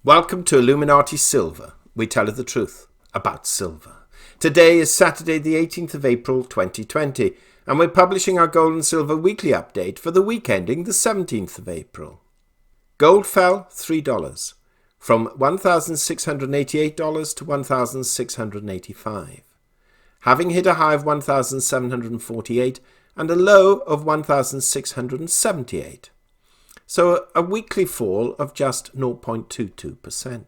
Welcome to Illuminati Silver. We tell you the truth about silver. Today is Saturday the 18th of April 2020 and we're publishing our gold and silver weekly update for the week ending the 17th of April. Gold fell $3 from $1,688 to $1,685, having hit a high of $1,748 and a low of $1,678. So a weekly fall of just 0.22%.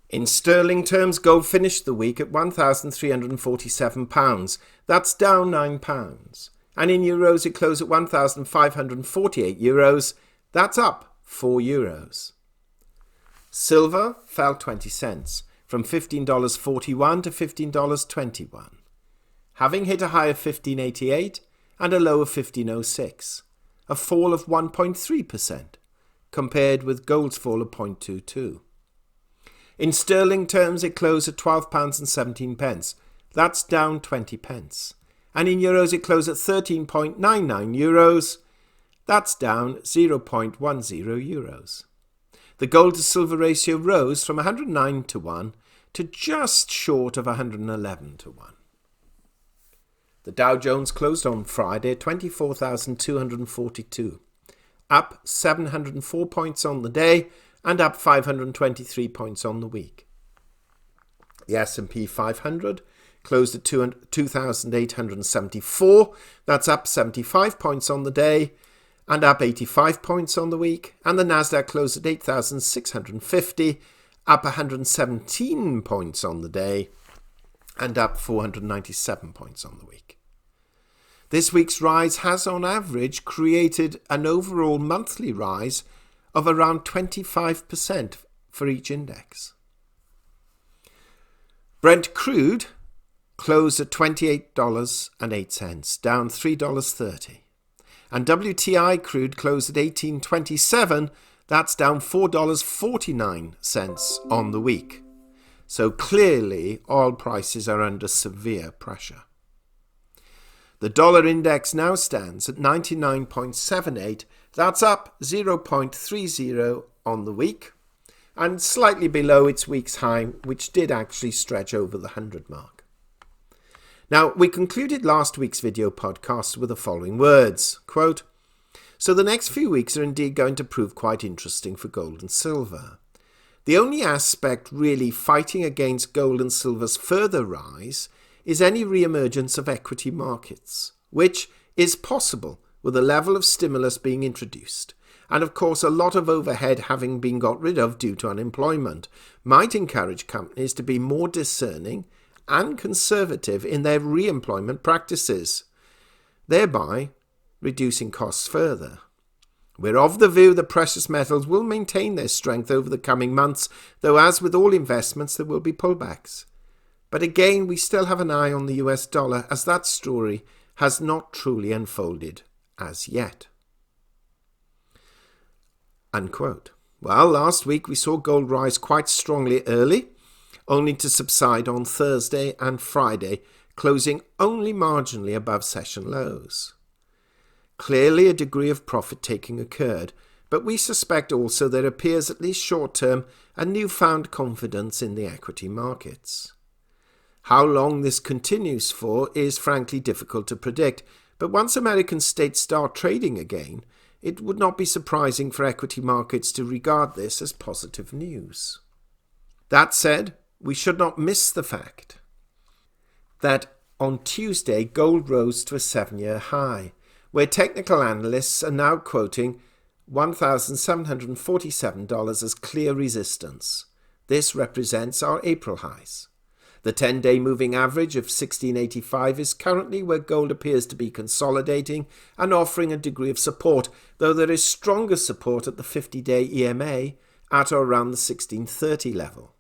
In sterling terms, gold finished the week at £1,347. That's down £9. And in euros, it closed at €1,548. That's up €4. Silver fell 20 cents from $15.41 to $15.21, having hit a high of $15.88 and a low of $15.06. A fall of 1.3%, compared with gold's fall of 0.22. In sterling terms, it closed at £12.17. That's down 20 pence. And in euros, it closed at €13.99. That's down 0.10 euros. The gold to silver ratio rose from 109 to 1 to just short of 111 to 1. The Dow Jones closed on Friday at 24,242, up 704 points on the day and up 523 points on the week. The S&P 500 closed at 2,874, that's up 75 points on the day and up 85 points on the week, and the Nasdaq closed at 8,650, up 117 points on the day and up 497 points on the week. This week's rise has on average created an overall monthly rise of around 25% for each index. Brent crude closed at $28.08, down $3.30. And WTI crude closed at $18.27, that's down $4.49 on the week. So clearly, oil prices are under severe pressure. The dollar index now stands at 99.78. That's up 0.30 on the week and slightly below its week's high, which did actually stretch over the 100 mark. Now, we concluded last week's video podcast with the following words, quote, "So the next few weeks are indeed going to prove quite interesting for gold and silver. The only aspect really fighting against gold and silver's further rise is any re-emergence of equity markets, which is possible with a level of stimulus being introduced, and of course a lot of overhead having been got rid of due to unemployment, might encourage companies to be more discerning and conservative in their re-employment practices, thereby reducing costs further. We're of the view that precious metals will maintain their strength over the coming months, though as with all investments there will be pullbacks. But again, we still have an eye on the US dollar, as that story has not truly unfolded as yet." Unquote. Well, last week we saw gold rise quite strongly early, only to subside on Thursday and Friday, closing only marginally above session lows. Clearly a degree of profit-taking occurred, but we suspect also there appears, at least short-term, a newfound confidence in the equity markets. How long this continues for is frankly difficult to predict, but once American states start trading again, it would not be surprising for equity markets to regard this as positive news. That said, we should not miss the fact that on Tuesday gold rose to a 7-year high, where technical analysts are now quoting $1,747 as clear resistance. This represents our April highs. The 10-day moving average of 1685 is currently where gold appears to be consolidating and offering a degree of support, though there is stronger support at the 50-day EMA at or around the 1630 level.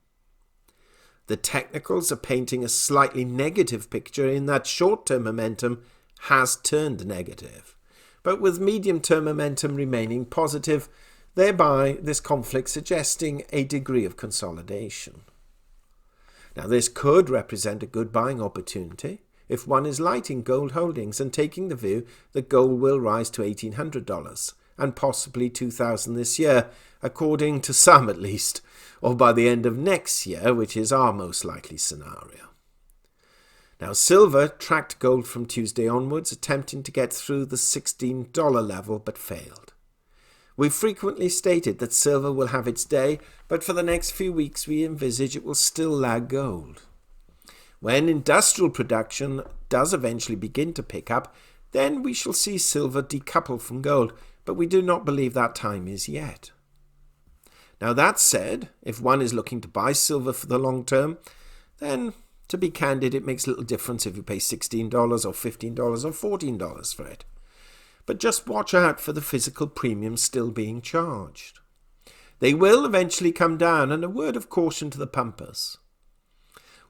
The technicals are painting a slightly negative picture in that short-term momentum has turned negative, but with medium-term momentum remaining positive, thereby this conflict suggesting a degree of consolidation. Now, this could represent a good buying opportunity if one is light in gold holdings and taking the view that gold will rise to $1,800 and possibly $2,000 this year, according to some at least. or by the end of next year, which is our most likely scenario. Now, silver tracked gold from Tuesday onwards, attempting to get through the $16 level, but failed. We've frequently stated that silver will have its day, but for the next few weeks we envisage it will still lag gold. When industrial production does eventually begin to pick up, then we shall see silver decouple from gold, but we do not believe that time is yet. Now, that said, if one is looking to buy silver for the long term, then to be candid, it makes little difference if you pay $16 or $15 or $14 for it. But just watch out for the physical premium still being charged. They will eventually come down, and a word of caution to the pumpers.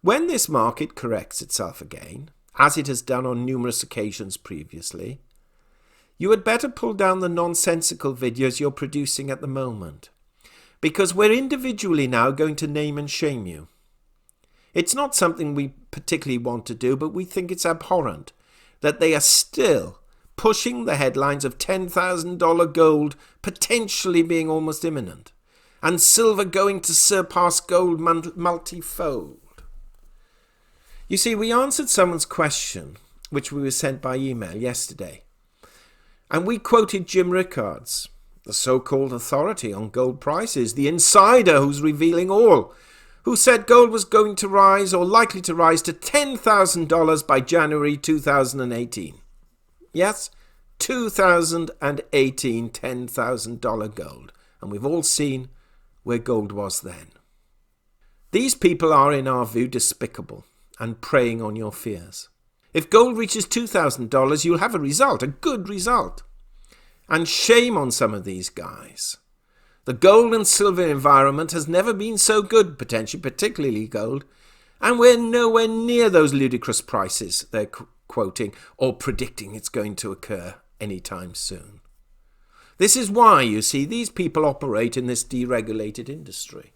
When this market corrects itself again, as it has done on numerous occasions previously, you had better pull down the nonsensical videos you're producing at the moment, because we're individually now going to name and shame you. It's not something we particularly want to do, but we think it's abhorrent that they are still pushing the headlines of $10,000 gold potentially being almost imminent, and silver going to surpass gold multifold. You see, we answered someone's question, which we were sent by email yesterday, and we quoted Jim Rickards, the so-called authority on gold prices, the insider who's revealing all, who said gold was going to rise or likely to rise to $10,000 by January 2018. Yes, 2018 $10,000 gold, and we've all seen where gold was then. These people are, in our view, despicable and preying on your fears. If gold reaches $2,000, you'll have a result, a good result. And shame on some of these guys. The gold and silver environment has never been so good, potentially, particularly gold, and we're nowhere near those ludicrous prices they're quoting or predicting it's going to occur anytime soon. This is why, you see, these people operate in this deregulated industry.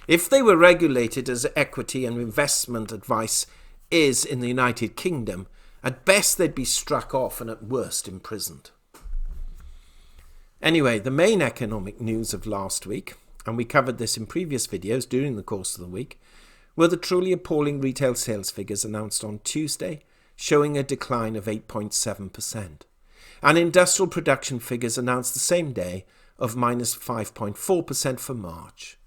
If they were regulated as equity and investment advice is in the United Kingdom, at best they'd be struck off and at worst imprisoned. Anyway, the main economic news of last week, and we covered this in previous videos during the course of the week, were the truly appalling retail sales figures announced on Tuesday, showing a decline of 8.7%, and industrial production figures announced the same day of minus 5.4% for March,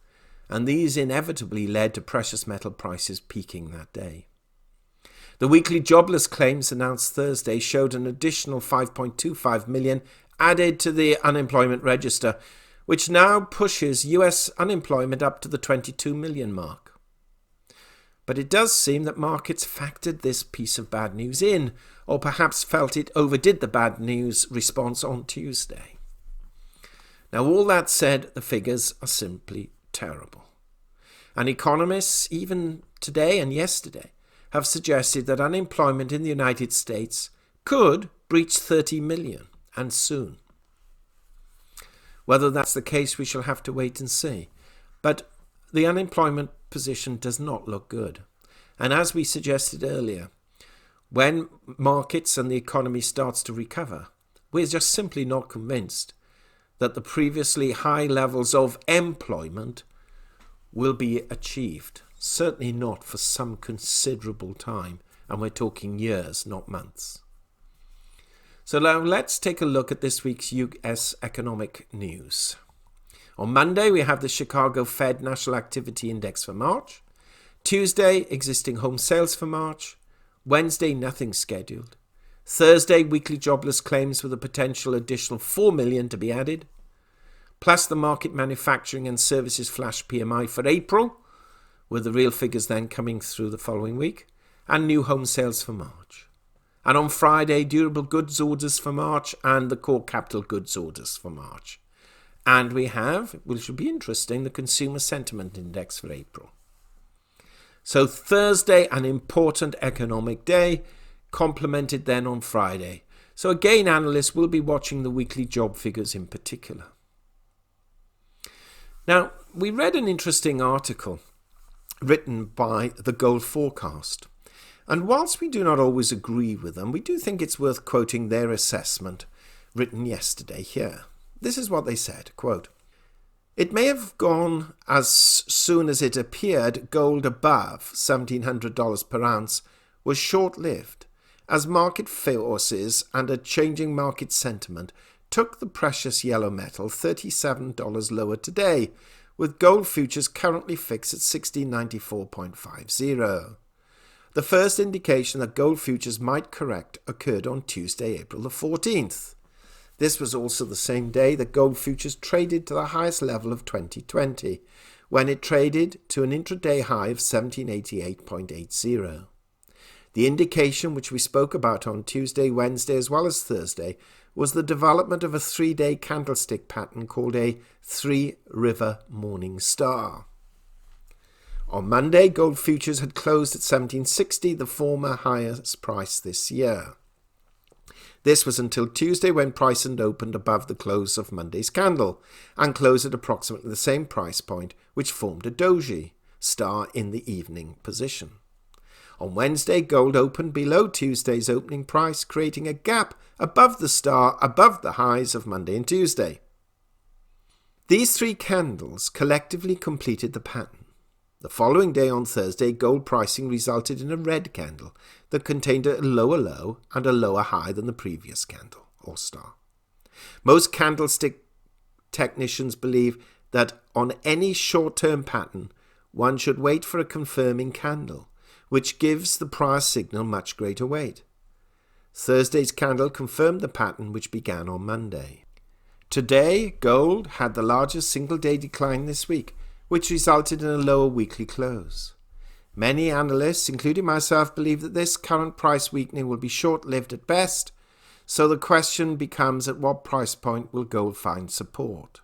and these inevitably led to precious metal prices peaking that day. The weekly jobless claims announced Thursday showed an additional 5.25 million added to the unemployment register, which now pushes US unemployment up to the 22 million mark. But it does seem that markets factored this piece of bad news in, or perhaps felt it overdid the bad news response on Tuesday. Now, all that said, the figures are simply terrible. And economists, even today and yesterday, have suggested that unemployment in the United States could breach 30 million, and soon. Whether that's the case, we shall have to wait and see. But the unemployment position does not look good. And as we suggested earlier, when markets and the economy starts to recover, we're just simply not convinced that the previously high levels of employment will be achieved. Certainly not for some considerable time, and we're talking years, not months. So now let's take a look at this week's US economic news. On Monday, we have the Chicago Fed National Activity Index for March. Tuesday, existing home sales for March. Wednesday, nothing scheduled. Thursday, weekly jobless claims with a potential additional 4 million to be added. Plus the market manufacturing and services flash PMI for April, with the real figures then coming through the following week. And new home sales for March. And on Friday, durable goods orders for March and the core capital goods orders for March. And we have, which will be interesting, the consumer sentiment index for April. So Thursday, an important economic day, complemented then on Friday. So again, analysts will be watching the weekly job figures in particular. Now, we read an interesting article written by the Gold Forecast. And whilst we do not always agree with them, we do think it's worth quoting their assessment written yesterday here. This is what they said, quote, It may have gone as soon as it appeared gold above $1,700 per ounce was short-lived, as market forces and a changing market sentiment took the precious yellow metal $37 lower today, with gold futures currently fixed at 1694.50. The first indication that gold futures might correct occurred on Tuesday, April the 14th. This was also the same day that gold futures traded to the highest level of 2020, when it traded to an intraday high of 1788.80. The indication which we spoke about on Tuesday, Wednesday as well as Thursday was the development of a 3-day candlestick pattern called a three-river morning star. On Monday, gold futures had closed at 1760, the former highest price this year. This was until Tuesday, when price had opened above the close of Monday's candle and closed at approximately the same price point, which formed a doji star in the evening position. On Wednesday, gold opened below Tuesday's opening price, creating a gap above the star above the highs of Monday and Tuesday. These three candles collectively completed the pattern. The following day, on Thursday, gold pricing resulted in a red candle that contained a lower low and a lower high than the previous candle or star. Most candlestick technicians believe that on any short-term pattern, one should wait for a confirming candle, which gives the prior signal much greater weight. Thursday's candle confirmed the pattern which began on Monday. Today, gold had the largest single-day decline this week, which resulted in a lower weekly close. Many analysts, including myself, believe that this current price weakening will be short-lived at best, so the question becomes, at what price point will gold find support?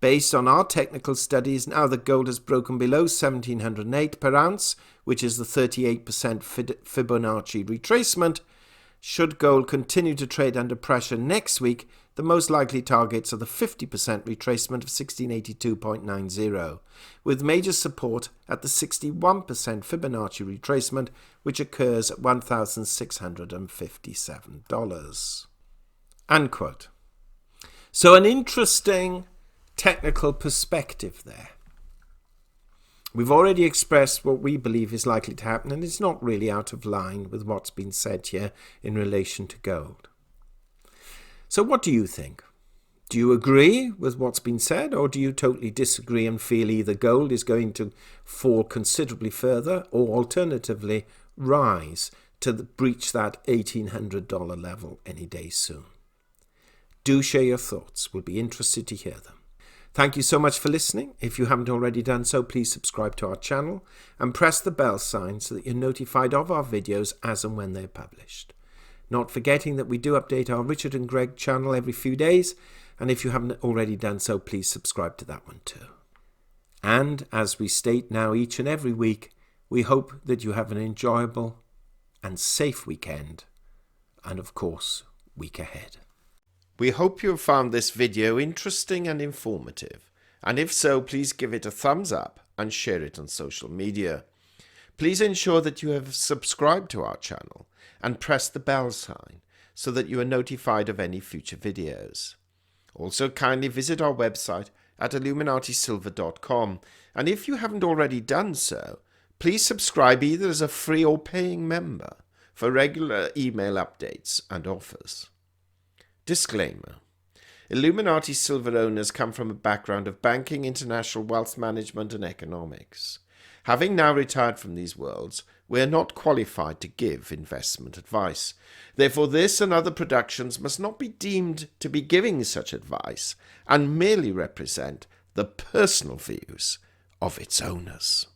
Based on our technical studies, now that gold has broken below 1708 per ounce, which is the 38% Fibonacci retracement, should gold continue to trade under pressure next week, the most likely targets are the 50% retracement of 1682.90, with major support at the 61% Fibonacci retracement, which occurs at $1,657. Unquote. So an interesting technical perspective there. We've already expressed what we believe is likely to happen, and it's not really out of line with what's been said here in relation to gold. So what do you think? Do you agree with what's been said, or do you totally disagree and feel either gold is going to fall considerably further, or alternatively rise to breach that $1,800 level any day soon? Do share your thoughts. We'll be interested to hear them. Thank you so much for listening. If you haven't already done so, please subscribe to our channel and press the bell sign so that you're notified of our videos as and when they're published. Not forgetting that we do update our Richard and Greg channel every few days, and if you haven't already done so, please subscribe to that one too. And as we state now each and every week, we hope that you have an enjoyable and safe weekend, and of course, week ahead. We hope you have found this video interesting and informative, and if so, please give it a thumbs up and share it on social media. Please ensure that you have subscribed to our channel and press the bell sign so that you are notified of any future videos. Also, kindly visit our website at illuminatisilver.com, and if you haven't already done so, please subscribe either as a free or paying member for regular email updates and offers. Disclaimer: Illuminati Silver owners come from a background of banking, international wealth management and economics. Having now retired from these worlds, we are not qualified to give investment advice. Therefore, this and other productions must not be deemed to be giving such advice and merely represent the personal views of its owners.